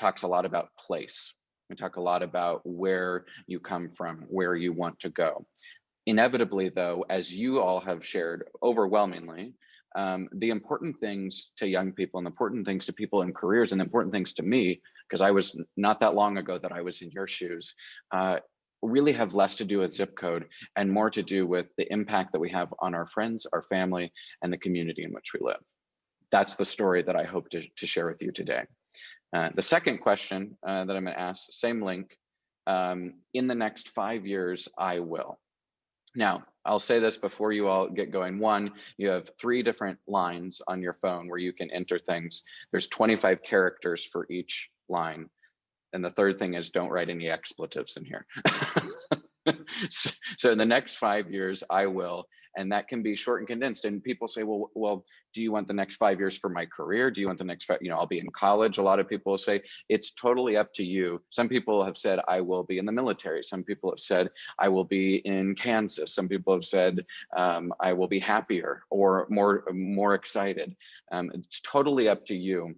talks a lot about place. We talk a lot about where you come from, where you want to go. Inevitably, though, as you all have shared overwhelmingly, the important things to young people and the important things to people in careers and the important things to me, because I was not that long ago that I was in your shoes, really have less to do with zip code and more to do with the impact that we have on our friends, our family, and the community in which we live. That's the story that I hope to share with you today. The second question that I'm going to ask, same link, in the next 5 years, I will. Now, I'll say this before you all get going. One, you have 3 different lines on your phone where you can enter things. There's 25 characters for each line. And the third thing is don't write any expletives in here. So in the next 5 years, I will, and that can be short and condensed. And people say, well, do you want the next 5 years for my career? Do you want the next 5, I'll be in college. A lot of people say it's totally up to you. Some people have said, I will be in the military. Some people have said, I will be in Kansas. Some people have said, I will be happier or more excited. It's totally up to you.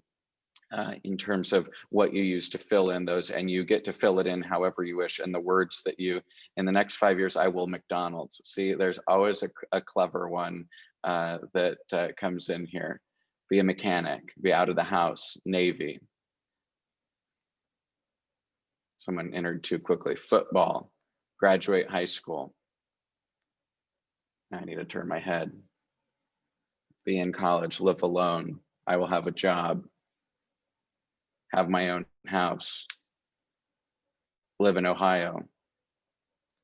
In terms of what you use to fill in those, and you get to fill it in however you wish. And the words that you, in the next 5 years, I will McDonald's. See, there's always a clever one that comes in here. Be a mechanic, be out of the house, Navy. Someone entered too quickly. Football, graduate high school. I need to turn my head. Be in college, live alone. I will have a job. Have my own house, live in Ohio.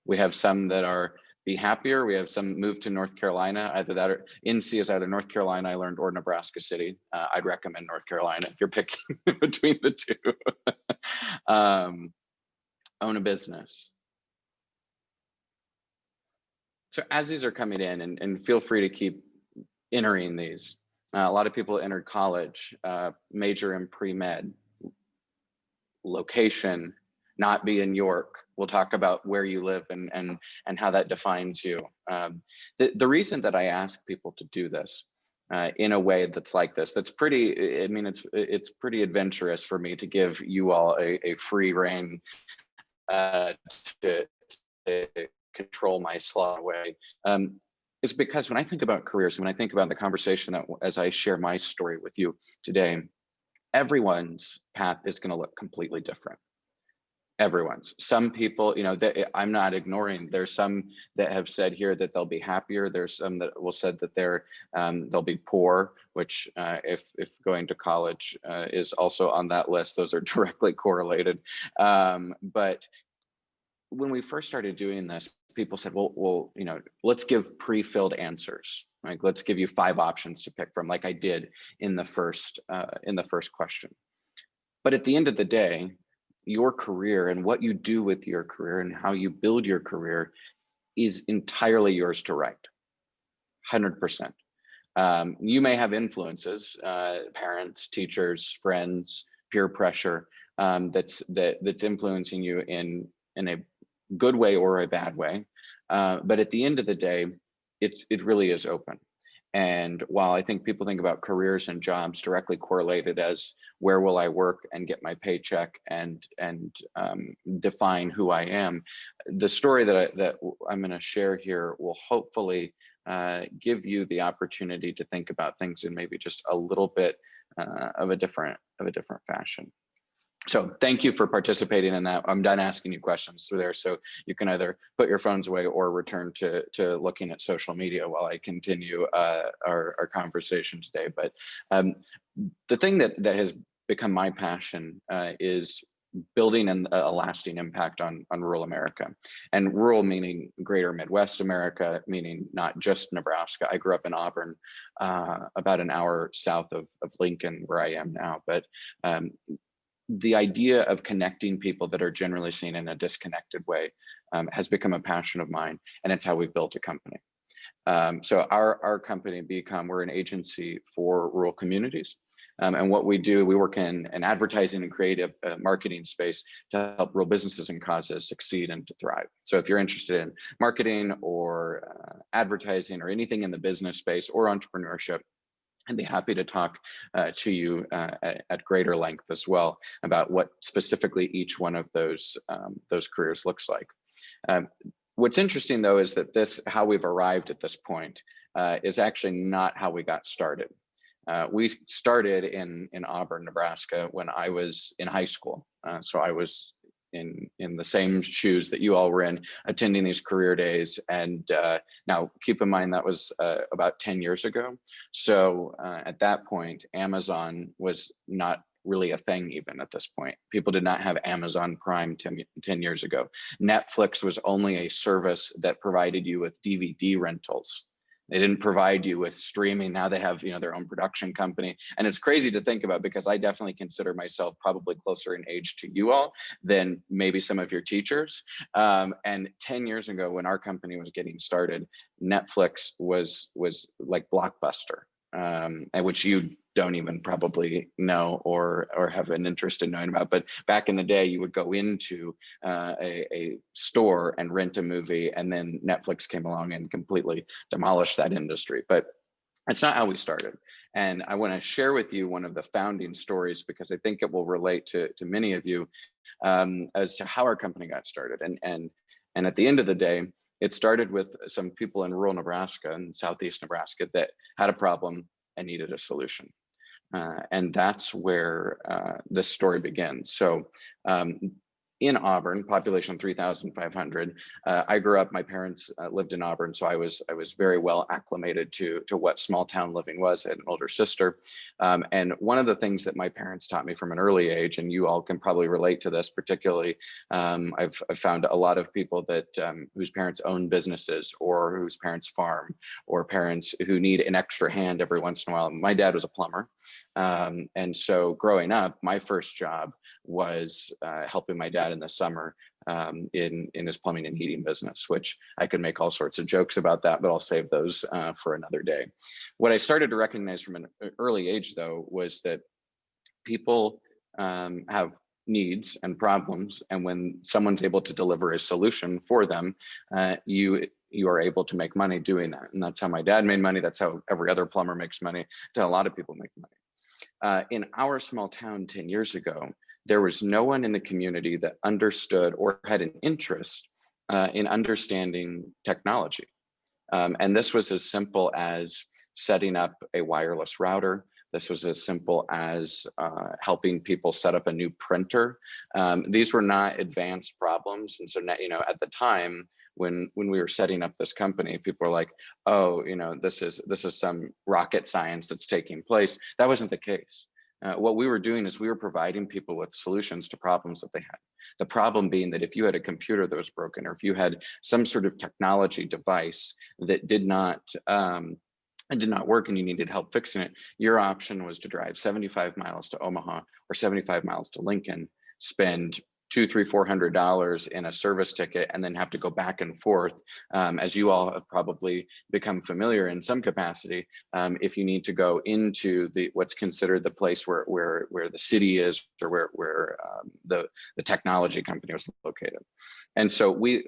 We have some that are be happier. We have some move to North Carolina, either that or NC is either North Carolina, I learned, or Nebraska City. I'd recommend North Carolina if you're picking between the two. Own a business. So as these are coming in, and feel free to keep entering these. A lot of people entered college, major in pre-med. Location, not be in York. We'll talk about where you live and how that defines you. The reason that I ask people to do this in a way that's like this, that's pretty, I mean, it's pretty adventurous for me to give you all a free rein to control my slot away. It's because when I think about careers, when I think about the conversation that as I share my story with you today, everyone's path is going to look completely different. Everyone's. Some people, I'm not ignoring. There's some that have said here that they'll be happier. There's some that will said that they'll be poor, which if going to college is also on that list, those are directly correlated. But when we first started doing this, people said, well, let's give pre-filled answers. Like, let's give you 5 options to pick from, like I did in the first question. But at the end of the day, your career and what you do with your career and how you build your career is entirely yours to write, 100%. You may have influences, parents, teachers, friends, peer pressure, that's influencing you in a good way or a bad way. But at the end of the day, it really is open. And while I think people think about careers and jobs directly correlated as where will I work and get my paycheck and define who I am, the story that I'm going to share here will hopefully give you the opportunity to think about things in maybe just a little bit of a different fashion. So thank you for participating in that. I'm done asking you questions through there, so you can either put your phones away or return to looking at social media while I continue our conversation today. But the thing that has become my passion is building a lasting impact on rural America. And rural meaning greater Midwest America, meaning not just Nebraska. I grew up in Auburn, about an hour south of Lincoln, where I am now. But the idea of connecting people that are generally seen in a disconnected way has become a passion of mine, and it's how we've built a company. So our company, BCom, we're an agency for rural communities. And what we do, we work in an advertising and creative marketing space to help rural businesses and causes succeed and to thrive. So if you're interested in marketing or advertising or anything in the business space or entrepreneurship, I'd be happy to talk to you at greater length as well about what specifically each one of those careers looks like. Um, what's interesting though is that how we've arrived at this point is actually not how we got started. We started in Auburn, Nebraska when I was in high school. So I was in the same shoes that you all were in, attending these career days. And now keep in mind that was about 10 years ago. So at that point, Amazon was not really a thing even at this point. People did not have Amazon Prime 10 years ago. Netflix was only a service that provided you with DVD rentals. They didn't provide you with streaming. Now they have, their own production company. And it's crazy to think about because I definitely consider myself probably closer in age to you all than maybe some of your teachers. And 10 years ago when our company was getting started, Netflix was like Blockbuster, and which you don't even probably know or have an interest in knowing about. But back in the day, you would go into a store and rent a movie, and then Netflix came along and completely demolished that industry. But that's not how we started. And I want to share with you one of the founding stories because I think it will relate to many of you as to how our company got started. And at the end of the day, it started with some people in rural Nebraska and southeast Nebraska that had a problem and needed a solution. And that's where this story begins. So in Auburn, population 3,500. I grew up, my parents lived in Auburn, so I was very well acclimated to what small town living was. I had an older sister. And one of the things that my parents taught me from an early age, and you all can probably relate to this particularly, I've found a lot of people that whose parents own businesses or whose parents farm or parents who need an extra hand every once in a while. My dad was a plumber. And so growing up, my first job was helping my dad in the summer in his plumbing and heating business, which I could make all sorts of jokes about that, but I'll save those for another day. What I started to recognize from an early age, though, was that people have needs and problems, and when someone's able to deliver a solution for them, you are able to make money doing that. And that's how my dad made money. That's how every other plumber makes money. That's how a lot of people make money. In our small town 10 years ago, there was no one in the community that understood or had an interest in understanding technology. And this was as simple as setting up a wireless router. This was as simple as helping people set up a new printer. These were not advanced problems. And so, at the time, when we were setting up this company, people were like, oh, this is some rocket science that's taking place. That wasn't the case. What we were doing is we were providing people with solutions to problems that they had. The problem being that if you had a computer that was broken, or if you had some sort of technology device that did not work and you needed help fixing it, your option was to drive 75 miles to Omaha or 75 miles to Lincoln, spend $200, $300, $400 in a service ticket, and then have to go back and forth, as you all have probably become familiar in some capacity. If you need to go into what's considered the place where the city is, or where the technology company was located. And so we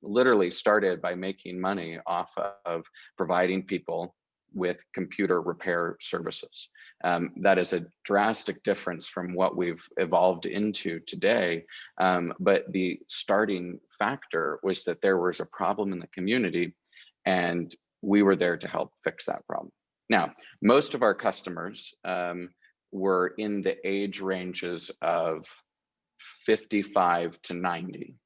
literally started by making money off of providing people with computer repair services. That is a drastic difference from what we've evolved into today. But the starting factor was that there was a problem in the community, and we were there to help fix that problem. Now, most of our customers were in the age ranges of 55 to 90.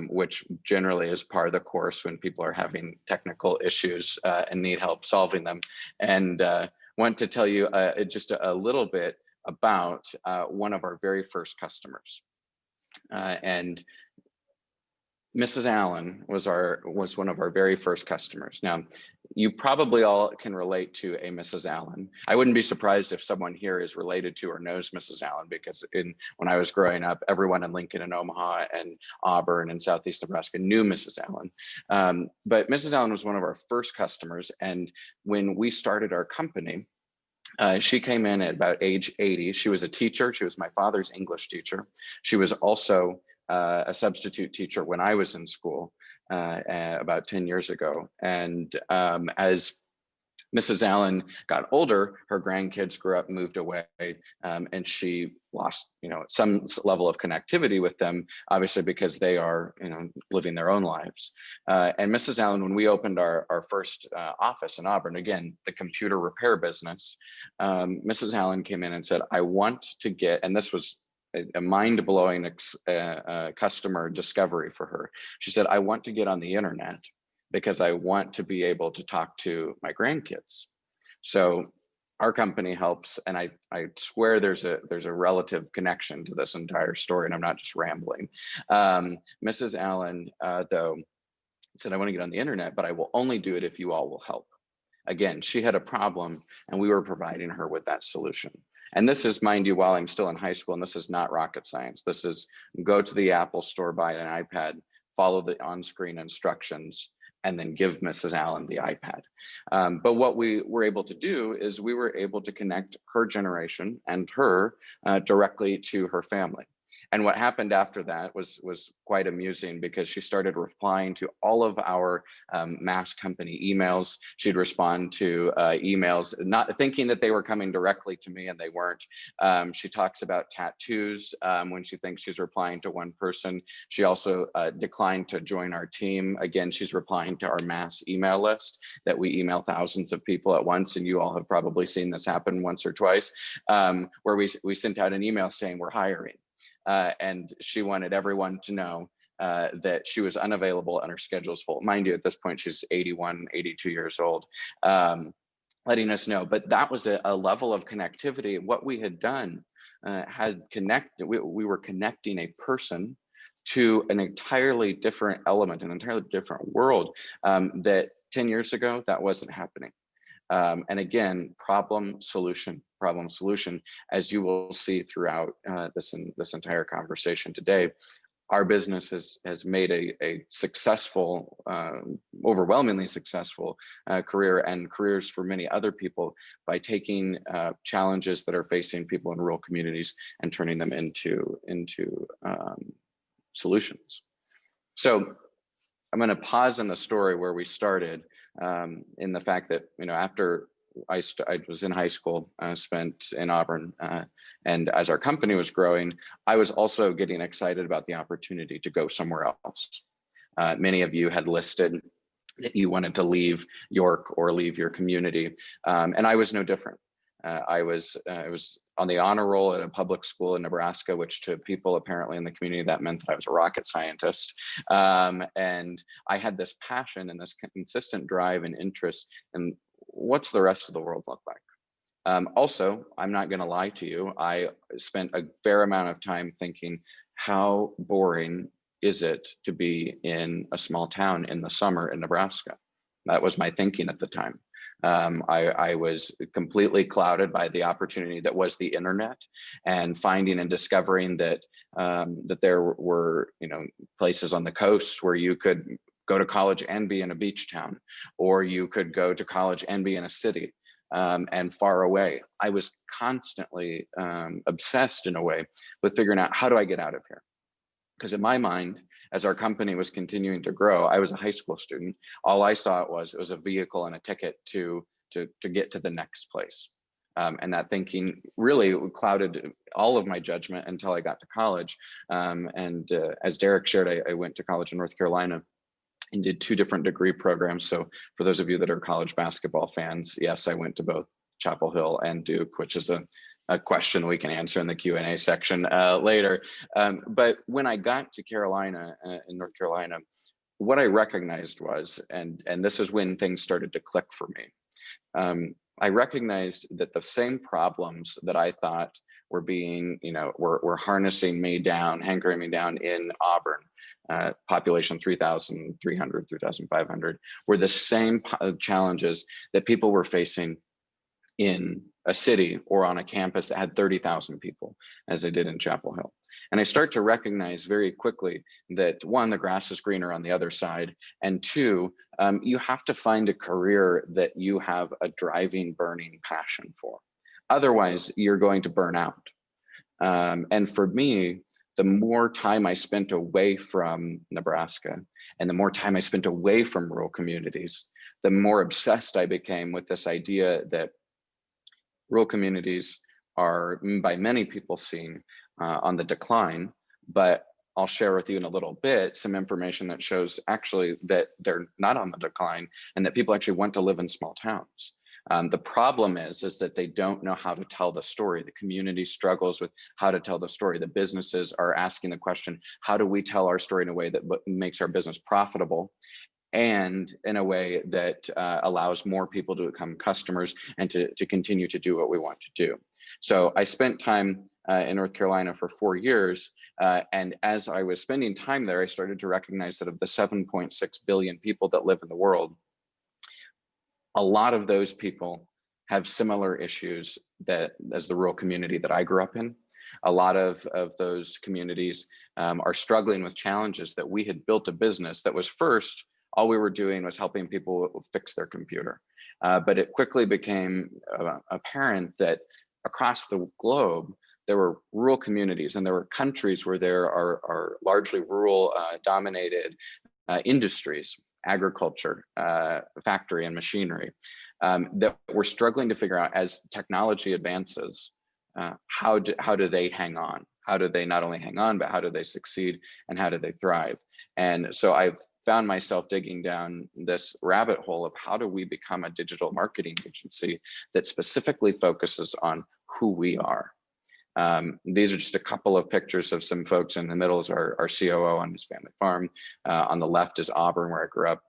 Which generally is part of the course when people are having technical issues and need help solving them. And want to tell you just a little bit about one of our very first customers. And Mrs. Allen was one of our very first customers. Now, you probably all can relate to a Mrs. Allen. I wouldn't be surprised if someone here is related to or knows Mrs. Allen, because when I was growing up, everyone in Lincoln and Omaha and Auburn and Southeast Nebraska knew Mrs. Allen. But Mrs. Allen was one of our first customers. And when we started our company, she came in at about age 80. She was a teacher. She was my father's English teacher. She was also a substitute teacher when I was in school about 10 years ago. And as Mrs. Allen got older, her grandkids grew up, moved away, and she lost, some level of connectivity with them, obviously because they are, living their own lives. And Mrs. Allen, when we opened our first office in Auburn, again, the computer repair business, Mrs. Allen came in and said, I want to get, and this was a mind-blowing customer discovery for her. She said, I want to get on the internet because I want to be able to talk to my grandkids. So our company helps, and I swear there's a relative connection to this entire story, and I'm not just rambling. Mrs. Allen, though, said, I want to get on the internet, but I will only do it if you all will help. Again, she had a problem, and we were providing her with that solution. And this is, mind you, while I'm still in high school, and this is not rocket science. This is go to the Apple store, buy an iPad, follow the on-screen instructions, and then give Mrs. Allen the iPad. But what we were able to do is we were able to connect her generation and her directly to her family. And what happened after that was quite amusing, because she started replying to all of our mass company emails. She'd respond to emails, not thinking that they were coming directly to me, and they weren't. She talks about tattoos when she thinks she's replying to one person. She also declined to join our team. Again, she's replying to our mass email list that we email thousands of people at once, and you all have probably seen this happen once or twice, where we sent out an email saying we're hiring. And she wanted everyone to know that she was unavailable and her schedule's full. Mind you, at this point, she's 81, 82 years old, letting us know. But that was a level of connectivity. What we had done we were connecting a person to an entirely different element, an entirely different world that 10 years ago, that wasn't happening. And again, problem solution, as you will see throughout this entire conversation today. Our business has made a successful, overwhelmingly successful career, and careers for many other people, by taking challenges that are facing people in rural communities and turning them into solutions. So I'm going to pause in the story where we started, in the fact that, after I was in high school, spent in Auburn, and as our company was growing, I was also getting excited about the opportunity to go somewhere else. Many of you had listed that you wanted to leave York or leave your community, and I was no different. I was on the honor roll at a public school in Nebraska, which to people apparently in the community, that meant that I was a rocket scientist. And I had this passion and this consistent drive and interest in what's the rest of the world look like. Also, I'm not going to lie to you, I spent a fair amount of time thinking, how boring is it to be in a small town in the summer in Nebraska? That was my thinking at the time. I was completely clouded by the opportunity that was the internet, and finding and discovering that that there were places on the coast where you could go to college and be in a beach town, or you could go to college and be in a city, and far away. I was constantly obsessed in a way with figuring out, how do I get out of here? Because in my mind, as our company was continuing to grow, I was a high school student. All I saw it was a vehicle and a ticket to get to the next place. And that thinking really clouded all of my judgment until I got to college. As Derek shared, I went to college in North Carolina and did 2 different degree programs. So for those of you that are college basketball fans, yes, I went to both Chapel Hill and Duke, which is a question we can answer in the Q&A section later. But when I got to Carolina, in North Carolina, what I recognized was, and this is when things started to click for me. I recognized that the same problems that I thought were being, were harnessing me down, hankering me down in Auburn, population 3,300, 3,500, were the same challenges that people were facing in a city or on a campus that had 30,000 people, as they did in Chapel Hill. And I start to recognize very quickly that 1, the grass is greener on the other side, and 2, you have to find a career that you have a driving, burning passion for. Otherwise, you're going to burn out. And for me, the more time I spent away from Nebraska and the more time I spent away from rural communities, the more obsessed I became with this idea that rural communities are, by many people, seen on the decline. But I'll share with you in a little bit some information that shows actually that they're not on the decline, and that people actually want to live in small towns. The problem is that they don't know how to tell the story. The community struggles with how to tell the story. The businesses are asking the question, how do we tell our story in a way that makes our business profitable, and in a way that allows more people to become customers and to continue to do what we want to do. So I spent time in North Carolina for 4 years. And as I was spending time there, I started to recognize that of the 7.6 billion people that live in the world, a lot of those people have similar issues as the rural community that I grew up in. A lot of those communities are struggling with challenges that we had built a business that was first, all we were doing was helping people fix their computer. But it quickly became apparent that across the globe, there were rural communities and there were countries where there are largely rural dominated industries, agriculture, factory and machinery, that we're struggling to figure out as technology advances, how do they hang on? How do they not only hang on, but how do they succeed and how do they thrive? And so I've found myself digging down this rabbit hole of how do we become a digital marketing agency that specifically focuses on who we are. These are just a couple of pictures of some folks. In the middle is our COO on his family farm. On the left is Auburn, where I grew up.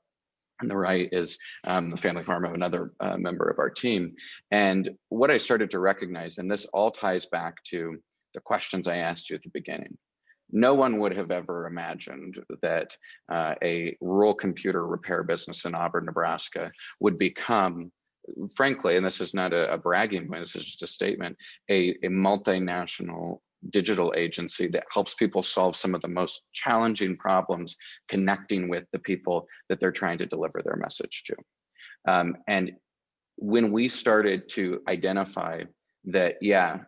On the right is the family farm of another member of our team. And what I started to recognize, and this all ties back to the questions I asked you at the beginning. No one would have ever imagined that a rural computer repair business in Auburn, Nebraska would become, frankly, and this is not a bragging point, this is just a statement, a multinational digital agency that helps people solve some of the most challenging problems connecting with the people that they're trying to deliver their message to. And when we started to identify that, yeah,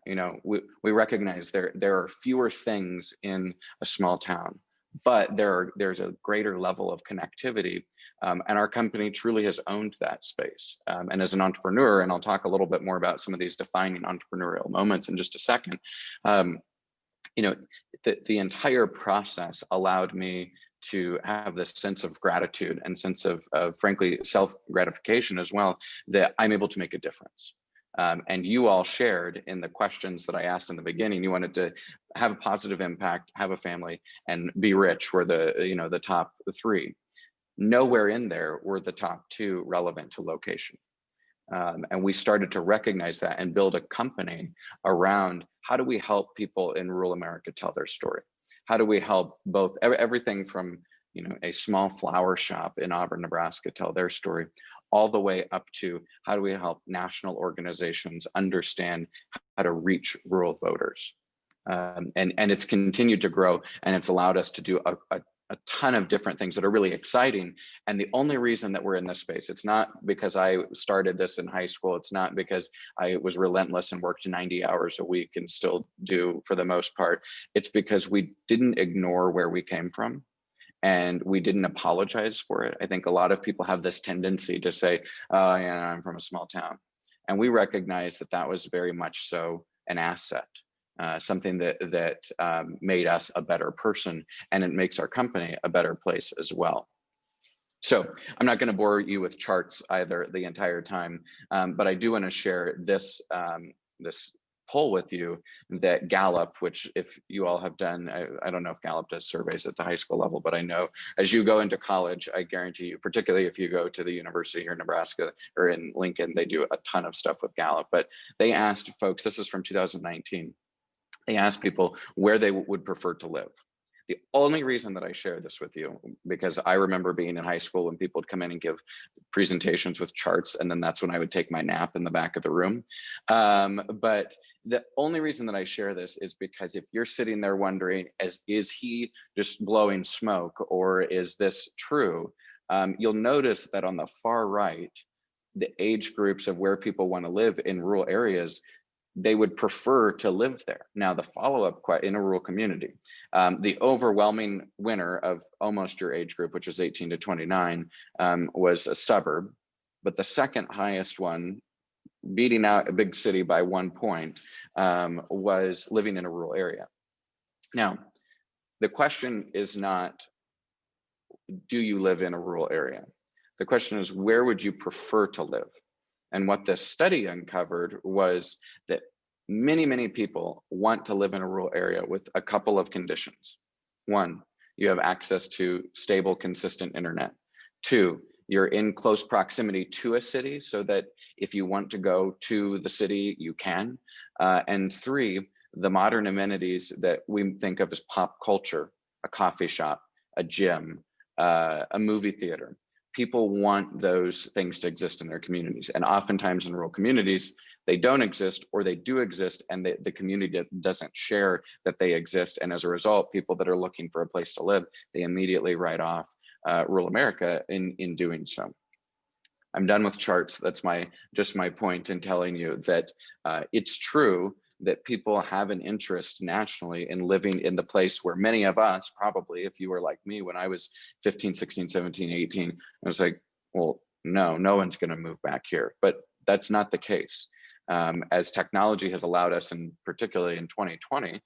we recognize there are fewer things in a small town, but there's a greater level of connectivity. And our company truly has owned that space. And as an entrepreneur, and I'll talk a little bit more about some of these defining entrepreneurial moments in just a second, the entire process allowed me to have this sense of gratitude and sense of frankly, self-gratification as well, that I'm able to make a difference. And you all shared in the questions that I asked in the beginning, you wanted to have a positive impact, have a family, and be rich were the top three. Nowhere in there were the top two relevant to location. And we started to recognize that and build a company around how do we help people in rural America tell their story? How do we help both everything from a small flower shop in Auburn, Nebraska tell their story, all the way up to how do we help national organizations understand how to reach rural voters? And it's continued to grow, and it's allowed us to do a ton of different things that are really exciting. And the only reason that we're in this space, it's not because I started this in high school. It's not because I was relentless and worked 90 hours a week and still do for the most part. It's because we didn't ignore where we came from and we didn't apologize for it. I think a lot of people have this tendency to say, oh, yeah, I'm from a small town. And we recognize that that was very much so an asset. Something that made us a better person, and it makes our company a better place as well. So I'm not going to bore you with charts either the entire time, but I do want to share this this poll with you that Gallup, which if you all have done, I don't know if Gallup does surveys at the high school level, but I know as you go into college, I guarantee you, particularly if you go to the university here in Nebraska or in Lincoln, they do a ton of stuff with Gallup. But they asked folks, this is from 2019, they asked people where they would prefer to live. The only reason that I share this with you, because I remember being in high school when people would come in and give presentations with charts, and then that's when I would take my nap in the back of the room. But the only reason that I share this is because if you're sitting there wondering, is he just blowing smoke or is this true? You'll notice that on the far right, the age groups of where people want to live in rural areas, they would prefer to live there. Now, the follow-up in a rural community, the overwhelming winner of almost your age group, which was 18 to 29, was a suburb. But the second highest one, beating out a big city by 1 point, was living in a rural area. Now, the question is not, do you live in a rural area? The question is, where would you prefer to live? And what this study uncovered was that many, many people want to live in a rural area with a couple of conditions. One, you have access to stable, consistent internet. Two, you're in close proximity to a city so that if you want to go to the city, you can. And three, the modern amenities that we think of as pop culture, a coffee shop, a gym, a movie theater. People want those things to exist in their communities. And oftentimes in rural communities, they don't exist, or they do exist and the community doesn't share that they exist. And as a result, people that are looking for a place to live, they immediately write off rural America in doing so. I'm done with charts. That's just my point in telling you that it's true that people have an interest nationally in living in the place where many of us, probably, if you were like me when I was 15, 16, 17, 18, I was like, well, no one's going to move back here. But that's not the case. As technology has allowed us, and particularly in 2020,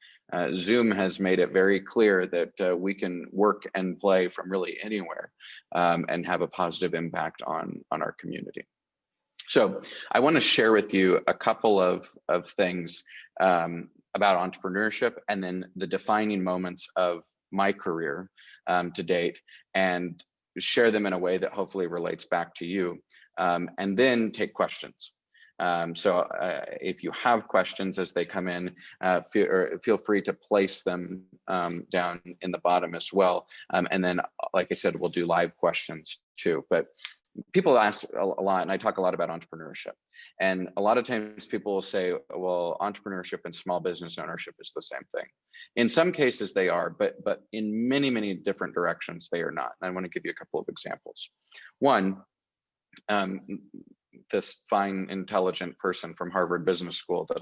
Zoom has made it very clear that we can work and play from really anywhere and have a positive impact on our community. So I want to share with you a couple of things about entrepreneurship, and then the defining moments of my career to date, and share them in a way that hopefully relates back to you, and then take questions. So if you have questions as they come in, feel free to place them down in the bottom as well. And then, like I said, we'll do live questions too. But people ask a lot, and I talk a lot about entrepreneurship. And a lot of times people will say, well, entrepreneurship and small business ownership is the same thing. In some cases they are, but in many, many different directions, they are not. And I want to give you a couple of examples. One, this fine, intelligent person from Harvard Business School that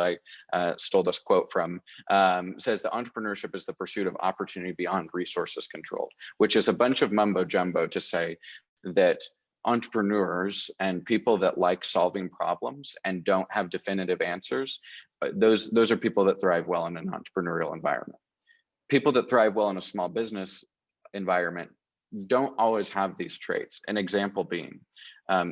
I stole this quote from says that entrepreneurship is the pursuit of opportunity beyond resources controlled, which is a bunch of mumbo jumbo to say that entrepreneurs and people that like solving problems and don't have definitive answers, those are people that thrive well in an entrepreneurial environment. People that thrive well in a small business environment don't always have these traits. An example being,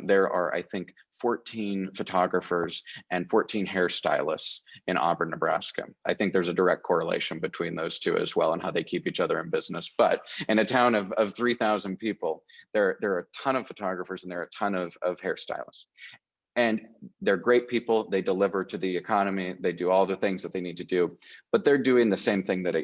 there are, I think, 14 photographers and 14 hairstylists in Auburn, Nebraska. I think there's a direct correlation between those two as well and how they keep each other in business. But in a town of 3,000 people, there are a ton of photographers and there are a ton of hairstylists. And they're great people. They deliver to the economy. They do all the things that they need to do, but they're doing the same thing that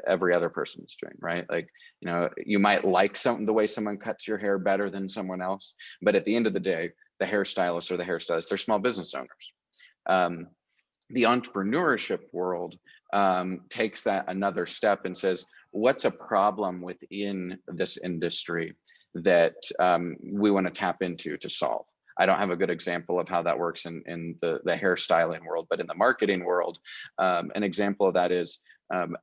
every other person is doing, right? Like, you know, you might like the way someone cuts your hair better than someone else, but at the end of the day, the hairstylists are the hairstylists. They're small business owners. The entrepreneurship world takes that another step and says, what's a problem within this industry that we want to tap into to solve? I don't have a good example of how that works in the hairstyling world, but in the marketing world, an example of that is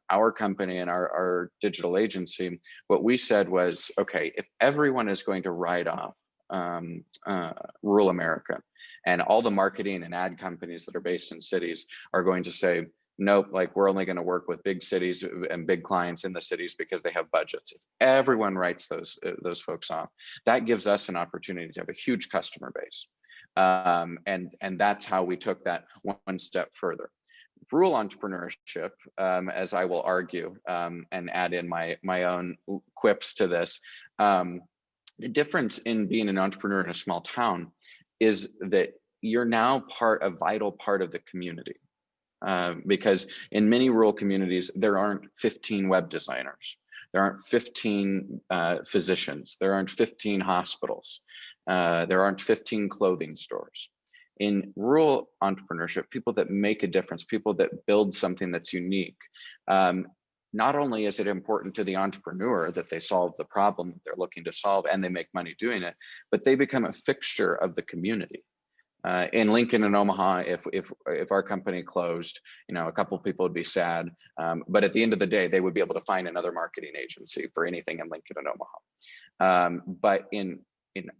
our company and our digital agency. What we said was, okay, if everyone is going to write off rural America, and all the marketing and ad companies that are based in cities are going to say, nope, like we're only going to work with big cities and big clients in the cities because they have budgets. If everyone writes those folks off, that gives us an opportunity to have a huge customer base. And that's how we took that one step further. Rural entrepreneurship, as I will argue and add in my own quips to this, the difference in being an entrepreneur in a small town is that you're now a vital part of the community. Because in many rural communities, there aren't 15 web designers, there aren't 15 physicians, there aren't 15 hospitals, there aren't 15 clothing stores. In rural entrepreneurship, people that make a difference, people that build something that's unique, not only is it important to the entrepreneur that they solve the problem that they're looking to solve and they make money doing it, but they become a fixture of the community. In Lincoln and Omaha, if our company closed, you know, a couple of people would be sad, but at the end of the day, they would be able to find another marketing agency for anything in Lincoln and Omaha. But in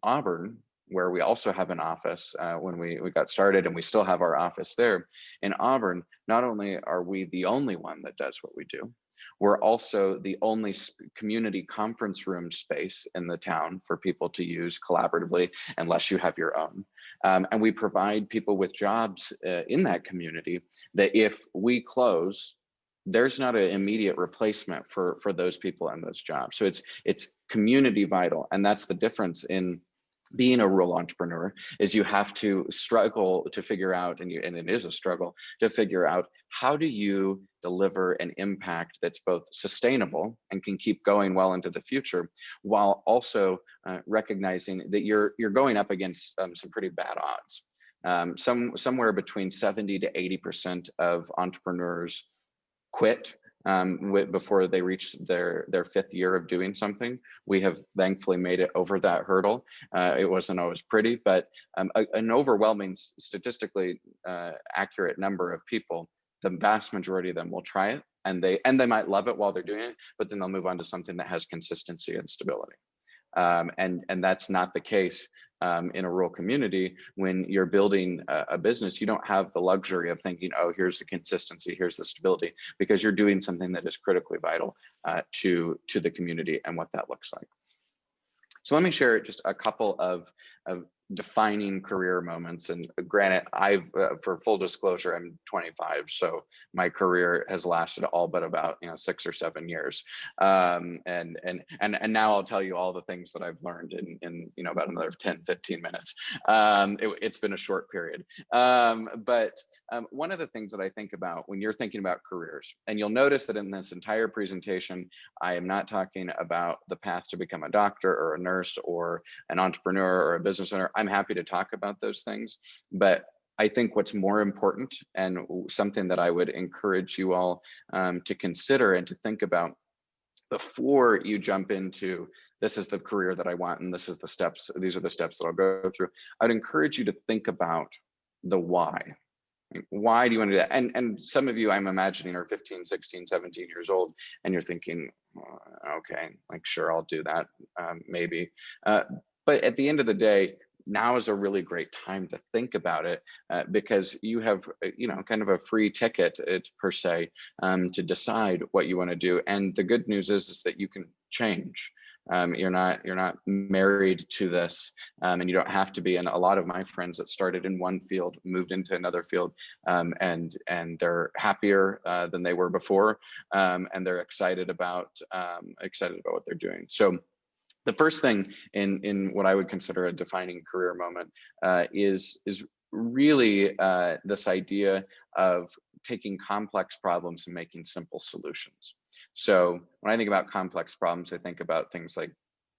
Auburn, where we also have an office when we got started, and we still have our office there in Auburn, not only are we the only one that does what we do, we're also the only community conference room space in the town for people to use collaboratively, unless you have your own. And we provide people with jobs in that community that if we close, there's not an immediate replacement for those people and those jobs. So it's community vital, and that's the difference in being a rural entrepreneur. Is you have to struggle to figure out, and it is a struggle to figure out, how do you deliver an impact that's both sustainable and can keep going well into the future, while also recognizing that you're going up against some pretty bad odds. Somewhere between 70 to 80% of entrepreneurs quit before they reach their fifth year of doing something. We have thankfully made it over that hurdle. It wasn't always pretty, but an overwhelming, statistically accurate number of people, the vast majority of them will try it, and they might love it while they're doing it, but then they'll move on to something that has consistency and stability. And that's not the case in a rural community. When you're building a business, you don't have the luxury of thinking, oh, here's the consistency, here's the stability, because you're doing something that is critically vital to the community and what that looks like. So let me share just a couple of defining career moments. And granted, for full disclosure, I'm 25, so my career has lasted all but about 6 or 7 years. And now I'll tell you all the things that I've learned in about another 10, 15 minutes. It's been a short period. But one of the things that I think about when you're thinking about careers, and you'll notice that in this entire presentation, I am not talking about the path to become a doctor or a nurse or an entrepreneur or a business owner. I'm happy to talk about those things, but I think what's more important, and something that I would encourage you all to consider and to think about before you jump into, this is the career that I want, and this is the steps, these are the steps that I'll go through. I'd encourage you to think about the why. Why do you want to do that? And some of you, I'm imagining, are 15, 16, 17 years old, and you're thinking, okay, like, sure, I'll do that, maybe. But at the end of the day, now is a really great time to think about it, because you have, kind of a free ticket, per se, to decide what you want to do. And the good news is that you can change. You're not married to this, and you don't have to be. And a lot of my friends that started in one field moved into another field, and they're happier than they were before, and they're excited about what they're doing. So the first thing in what I would consider a defining career moment is really this idea of taking complex problems and making simple solutions. So when I think about complex problems, I think about things like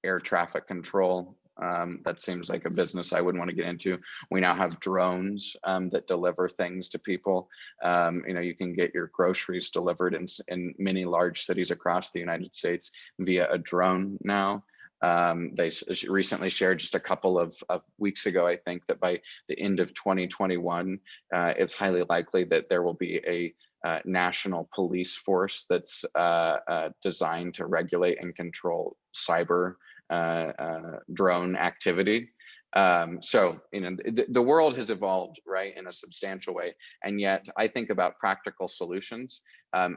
air traffic control. That seems like a business I wouldn't want to get into. We now have drones that deliver things to people. You can get your groceries delivered in many large cities across the United States via a drone now. They recently shared just a couple of weeks ago, I think, that by the end of 2021, it's highly likely that there will be a national police force that's designed to regulate and control cyber drone activity. So the world has evolved, right, in a substantial way, and yet I think about practical solutions,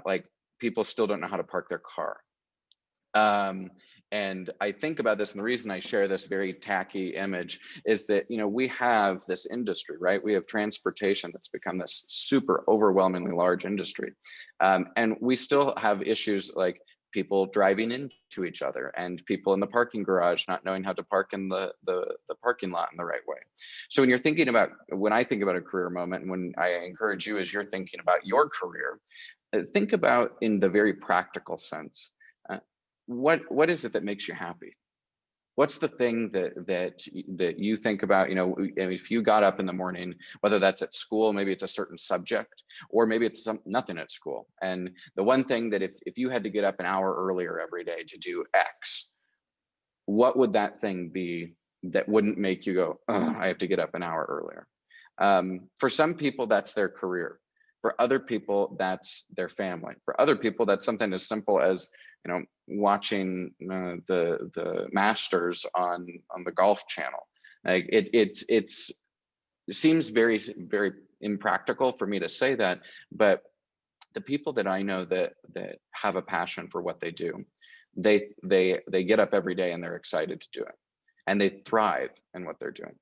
like people still don't know how to park their car. And I think about this, and the reason I share this very tacky image is that, we have this industry, right? We have transportation that's become this super overwhelmingly large industry. And we still have issues like people driving into each other and people in the parking garage not knowing how to park in the parking lot in the right way. So when I think about a career moment, and when I encourage you as you're thinking about your career, think about in the very practical sense. What is it that makes you happy? What's the thing that you think about? If you got up in the morning, whether that's at school, maybe it's a certain subject, or maybe it's nothing at school. And the one thing that if you had to get up an hour earlier every day to do X, what would that thing be that wouldn't make you go, oh, I have to get up an hour earlier? For some people, that's their career. For other people, that's their family. For other people, that's something as simple as watching the Masters on the Golf Channel. Like it seems very, very impractical for me to say that, but the people that I know that have a passion for what they do, they get up every day and they're excited to do it, and they thrive in what they're doing.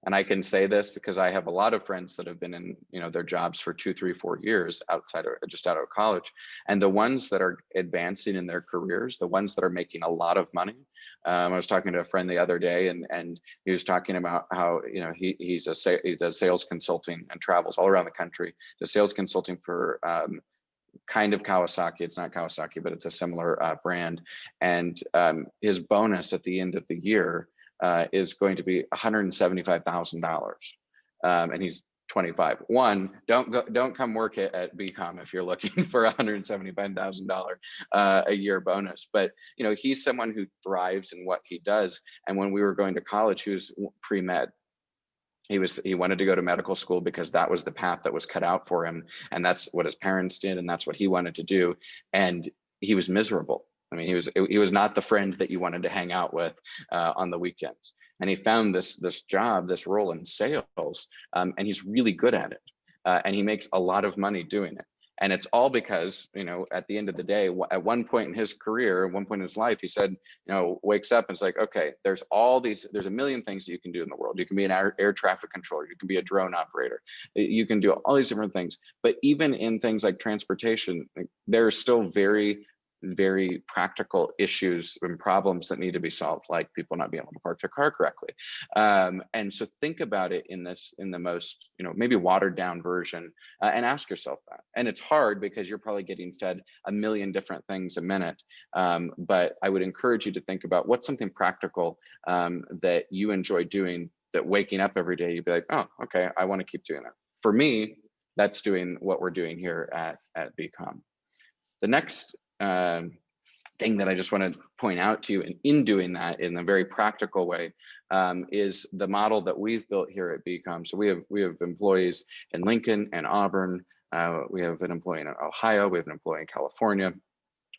And I can say this because I have a lot of friends that have been in, their jobs for 2, 3, 4 years outside of just out of college. And the ones that are advancing in their careers, the ones that are making a lot of money. I was talking to a friend the other day, and he was talking about how, he does sales consulting and travels all around the country, does sales consulting for kind of Kawasaki. It's not Kawasaki, but it's a similar brand. And his bonus at the end of the year is going to be $175,000, and he's 25. Don't come work at BCom if you're looking for $175,000 a year bonus. But he's someone who thrives in what he does. And when we were going to college, he was pre-med. He wanted to go to medical school because that was the path that was cut out for him, and that's what his parents did, and that's what he wanted to do. And he was miserable. I mean, he was not the friend that you wanted to hang out with on the weekends. And he found this job, this role in sales, and he's really good at it, and he makes a lot of money doing it. And it's all because, at the end of the day, at one point in his career, at one point in his life, he said, wakes up and it's like, okay, there's a million things that you can do in the world. You can be an air traffic controller, you can be a drone operator, you can do all these different things. But even in things like transportation, there are still very, very practical issues and problems that need to be solved, like people not being able to park their car correctly. And so think about it in the most, maybe watered down version, and ask yourself that. And it's hard because you're probably getting fed a million different things a minute. But I would encourage you to think about what's something practical that you enjoy doing, that waking up every day, you'd be like, oh, okay, I want to keep doing that. For me, that's doing what we're doing here at BCom. The next thing that I just want to point out to you, and in doing that in a very practical way, is the model that we've built here at BCom. So we have employees in Lincoln and Auburn. We have an employee in Ohio. We have an employee in California.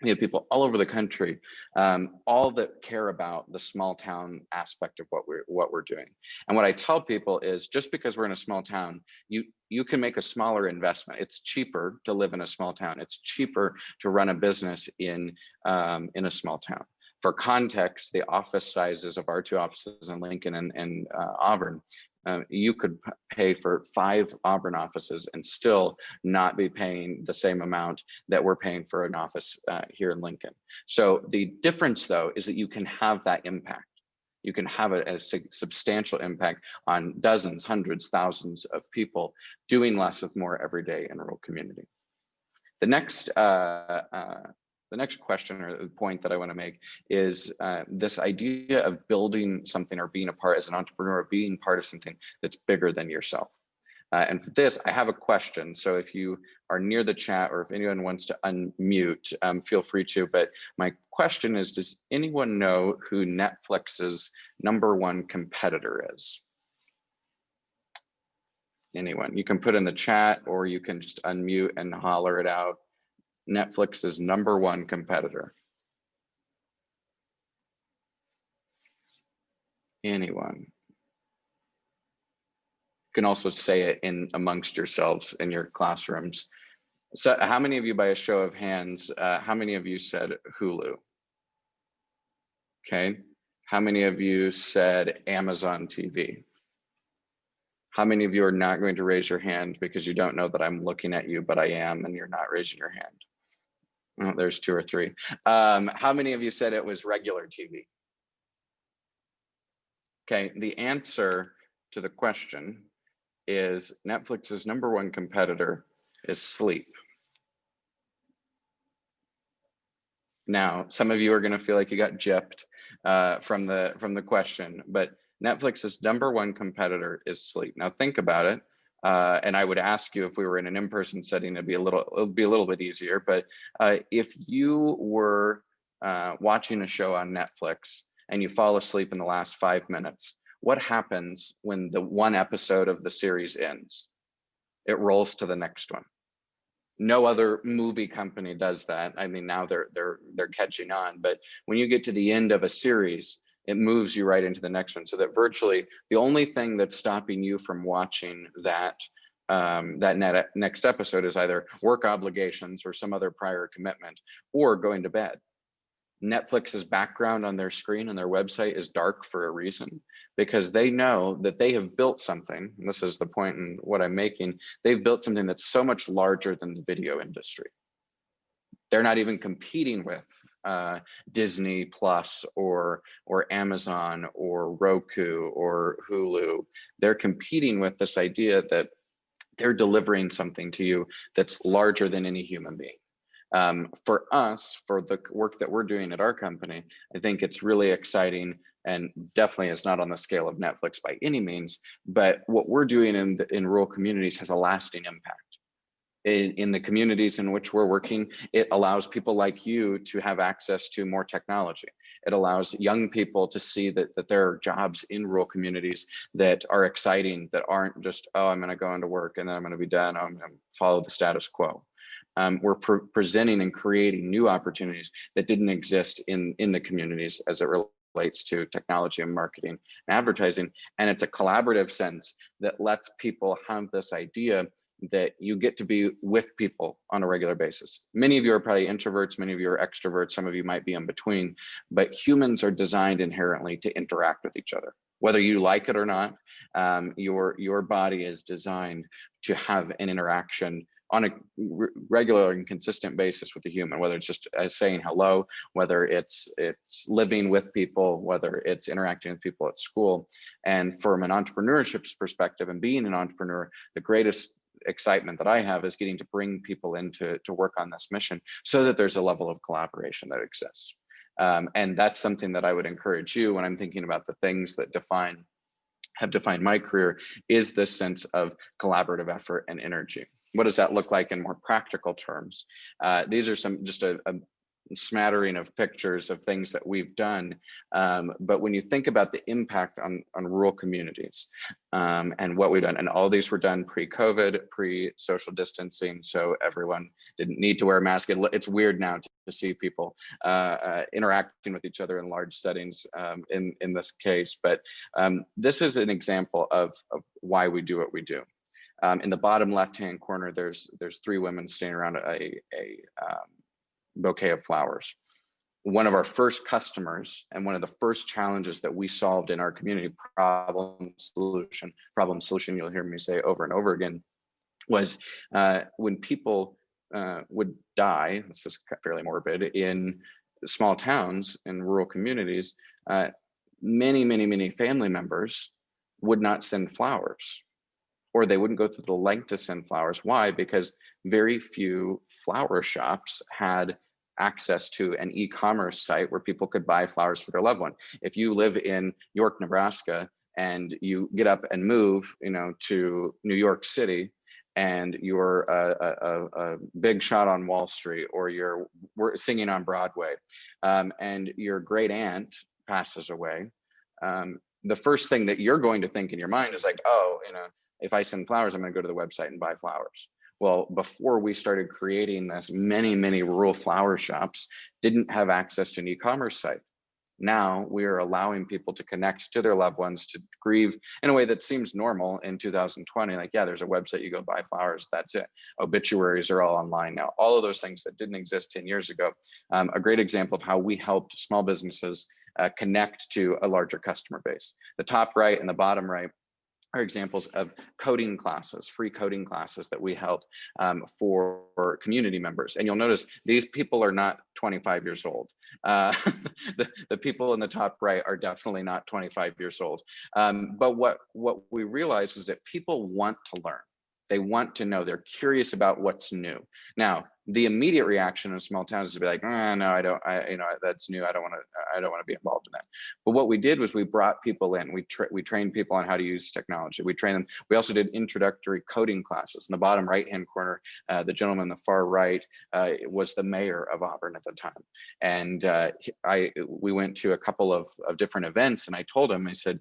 We have people all over the country, all that care about the small town aspect of what we're doing. And what I tell people is, just because we're in a small town, you can make a smaller investment. It's cheaper to live in a small town. It's cheaper to run a business in a small town. For context, the office sizes of our two offices in Lincoln and Auburn, you could pay for 5 Auburn offices and still not be paying the same amount that we're paying for an office here in Lincoln. So the difference, though, is that you can have that impact. You can have a substantial impact on dozens, hundreds, thousands of people doing less with more every day in a rural community. The next question or point that I want to make is this idea of building something or being a part as an entrepreneur, being part of something that's bigger than yourself. And for this, I have a question. So if you are near the chat, or if anyone wants to unmute, feel free to. But my question is, does anyone know who Netflix's #1 competitor is? Anyone? You can put in the chat, or you can just unmute and holler it out. Netflix's #1 competitor. Anyone? You can also say it in amongst yourselves in your classrooms. So how many of you, by a show of hands, how many of you said Hulu? Okay. How many of you said Amazon TV? How many of you are not going to raise your hand because you don't know that I'm looking at you, but I am, and you're not raising your hand? Oh, there's 2 or 3. How many of you said it was regular TV? Okay, the answer to the question is Netflix's #1 competitor is sleep. Now, some of you are going to feel like you got gypped from the question, but Netflix's #1 competitor is sleep. Now, think about it. And I would ask you, if we were in an in-person setting, it'd be a little bit easier. But if you were watching a show on Netflix and you fall asleep in the last 5 minutes, what happens when the one episode of the series ends? It rolls to the next one. No other movie company does that. I mean, now they're catching on. But when you get to the end of a series, it moves you right into the next one. So that virtually the only thing that's stopping you from watching that next episode is either work obligations or some other prior commitment, or going to bed. Netflix's background on their screen and their website is dark for a reason, because they know that they have built something, and this is the point in what I'm making, they've built something that's so much larger than the video industry. They're not even competing with Disney Plus or Amazon or Roku or Hulu. They're competing with this idea that they're delivering something to you that's larger than any human being. For us, for the work that we're doing at our company, I think it's really exciting, and definitely is not on the scale of Netflix by any means, but what we're doing in rural communities has a lasting impact. In the communities in which we're working, it allows people like you to have access to more technology. It allows young people to see that there are jobs in rural communities that are exciting, that aren't just, oh, I'm going to go into work and then I'm going to be done, I'm going to follow the status quo. We're presenting and creating new opportunities that didn't exist in the communities as it relates to technology and marketing and advertising. And it's a collaborative sense that lets people have this idea that you get to be with people on a regular basis. Many of you are probably introverts, many of you are extroverts, some of you might be in between, but humans are designed inherently to interact with each other. Whether you like it or not, your body is designed to have an interaction on a regular and consistent basis with a human, whether it's just saying hello, whether it's living with people, whether it's interacting with people at school. And from an entrepreneurship perspective and being an entrepreneur, the greatest excitement that I have is getting to bring people in to work on this mission so that there's a level of collaboration that exists. And that's something that I would encourage you when I'm thinking about the things that have defined my career, is this sense of collaborative effort and energy. What does that look like in more practical terms? These are just a smattering of pictures of things that we've done. But when you think about the impact on rural communities and what we've done, and all these were done pre-COVID, pre-social distancing, so everyone didn't need to wear a mask. It's weird now to see people interacting with each other in large settings in this case, but this is an example of why we do what we do. In the bottom left-hand corner, there's three women standing around a bouquet of flowers. One of our first customers and one of the first challenges that we solved in our community, problem solution, you'll hear me say over and over again, was when people would die, this is fairly morbid, in small towns and rural communities, many family members would not send flowers, or they wouldn't go through the length to send flowers. Why? Because very few flower shops had access to an e-commerce site where people could buy flowers for their loved one. If you live in York, Nebraska, and you get up and move, to New York City, and you're a big shot on Wall Street, or you're singing on Broadway, and your great aunt passes away, the first thing that you're going to think in your mind is like, oh, if I send flowers, I'm going to go to the website and buy flowers. Well, before we started creating this, many rural flower shops didn't have access to an e-commerce site. Now we are allowing people to connect to their loved ones, to grieve in a way that seems normal in 2020. Like, yeah, there's a website, you go buy flowers, that's it. Obituaries are all online now. All of those things that didn't exist 10 years ago. A great example of how we helped small businesses connect to a larger customer base. The top right and the bottom right are examples of coding classes, free coding classes that we held for community members. And you'll notice these people are not 25 years old. The people in the top right are definitely not 25 years old. But what we realized was that people want to learn. They want to know, they're curious about what's new. Now, the immediate reaction in small towns is to be like, no, I don't, that's new. I don't want to be involved in that. But what we did was we brought people in. We trained people on how to use technology. We trained them. We also did introductory coding classes. In the bottom right-hand corner, the gentleman on the far right was the mayor of Auburn at the time. And we went to a couple of different events, and I told him, I said,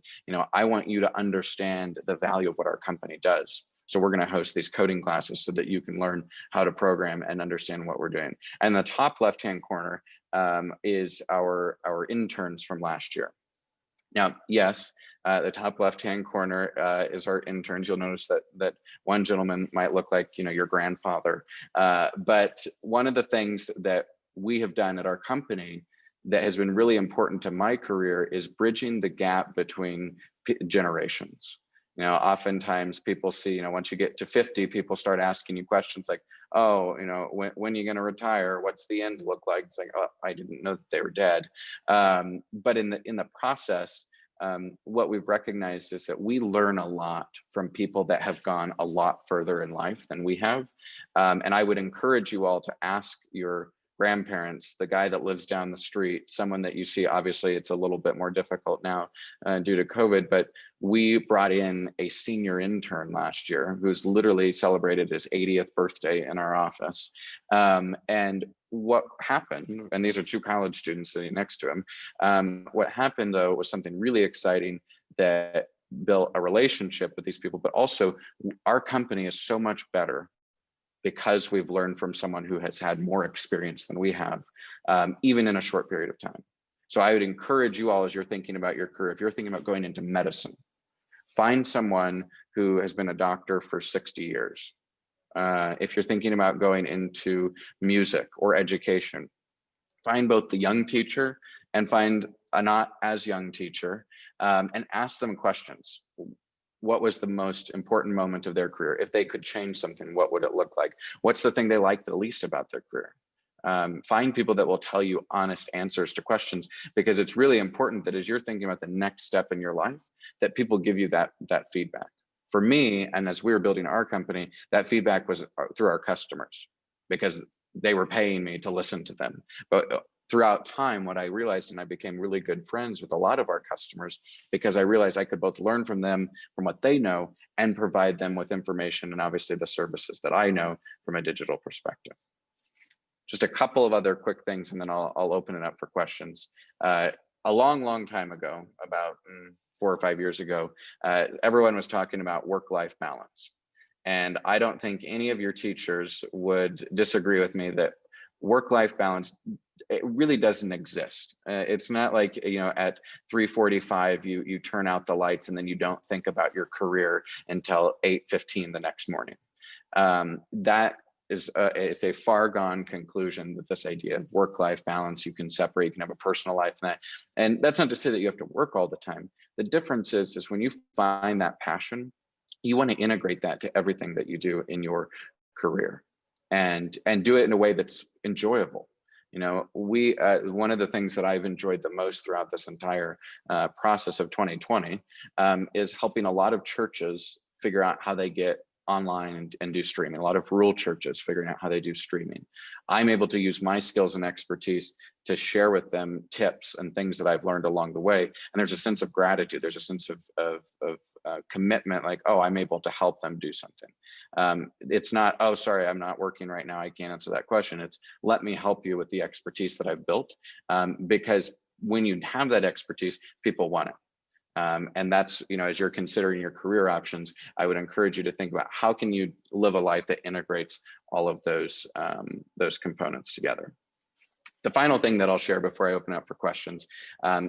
I want you to understand the value of what our company does. So we're going to host these coding classes so that you can learn how to program and understand what we're doing. And the top left-hand corner is our interns from last year. Now, yes, the top left-hand corner is our interns. You'll notice that one gentleman might look like, your grandfather. But one of the things that we have done at our company that has been really important to my career is bridging the gap between generations. Oftentimes people see, once you get to 50, people start asking you questions like, oh, when are you going to retire? What's the end look like? It's like, oh, I didn't know that they were dead. But in the process, what we've recognized is that we learn a lot from people that have gone a lot further in life than we have. And I would encourage you all to ask your grandparents, the guy that lives down the street, someone that you see. Obviously it's a little bit more difficult now due to COVID, but we brought in a senior intern last year who's literally celebrated his 80th birthday in our office. And what happened, and these are two college students sitting next to him, what happened though was something really exciting that built a relationship with these people, but also our company is so much better because we've learned from someone who has had more experience than we have, even in a short period of time. So I would encourage you all, as you're thinking about your career, if you're thinking about going into medicine, find someone who has been a doctor for 60 years. If you're thinking about going into music or education, find both the young teacher and find a not as young teacher, and ask them questions. What was the most important moment of their career? If they could change something, what would it look like? What's the thing they like the least about their career? Find people that will tell you honest answers to questions, because it's really important that as you're thinking about the next step in your life, that people give you that feedback. For me, and as we were building our company, that feedback was through our customers, because they were paying me to listen to them. But throughout time, what I realized, and I became really good friends with a lot of our customers, because I realized I could both learn from them, from what they know, and provide them with information and obviously the services that I know from a digital perspective. Just a couple of other quick things, and then I'll open it up for questions. A long time ago, about 4 or 5 years ago, everyone was talking about work-life balance. And I don't think any of your teachers would disagree with me that work-life balance, it really doesn't exist. It's not like, at 3:45 you turn out the lights and then you don't think about your career until 8:15 the next morning. That is a far gone conclusion, that this idea of work-life balance, you can separate, you can have a personal life, and that's not to say that you have to work all the time. The difference is when you find that passion, you want to integrate that to everything that you do in your career, and do it in a way that's enjoyable. One of the things that I've enjoyed the most throughout this entire process of 2020 is helping a lot of churches figure out how they get online and do streaming. A lot of rural churches figuring out how they do streaming. I'm able to use my skills and expertise to share with them tips and things that I've learned along the way. And there's a sense of gratitude. There's a sense of commitment, like, oh, I'm able to help them do something. It's not, oh, sorry, I'm not working right now, I can't answer that question. It's, let me help you with the expertise that I've built. Because when you have that expertise, people want it. And that's, as you're considering your career options, I would encourage you to think about how can you live a life that integrates all of those components together. The final thing that I'll share before I open up for questions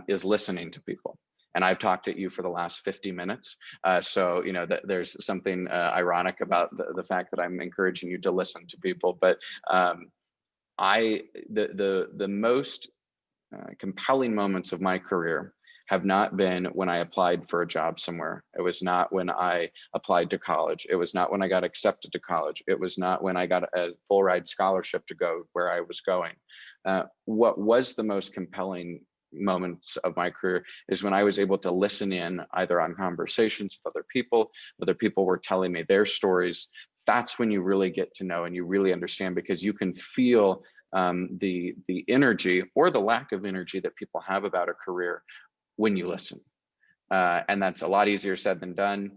is listening to people. And I've talked at you for the last 50 minutes. So, there's something ironic about the fact that I'm encouraging you to listen to people. But the most compelling moments of my career have not been when I applied for a job somewhere. It was not when I applied to college. It was not when I got accepted to college. It was not when I got a full ride scholarship to go where I was going. What was the most compelling moments of my career is when I was able to listen in, either on conversations with other people were telling me their stories. That's when you really get to know and you really understand, because you can feel the energy or the lack of energy that people have about a career when you listen. And that's a lot easier said than done.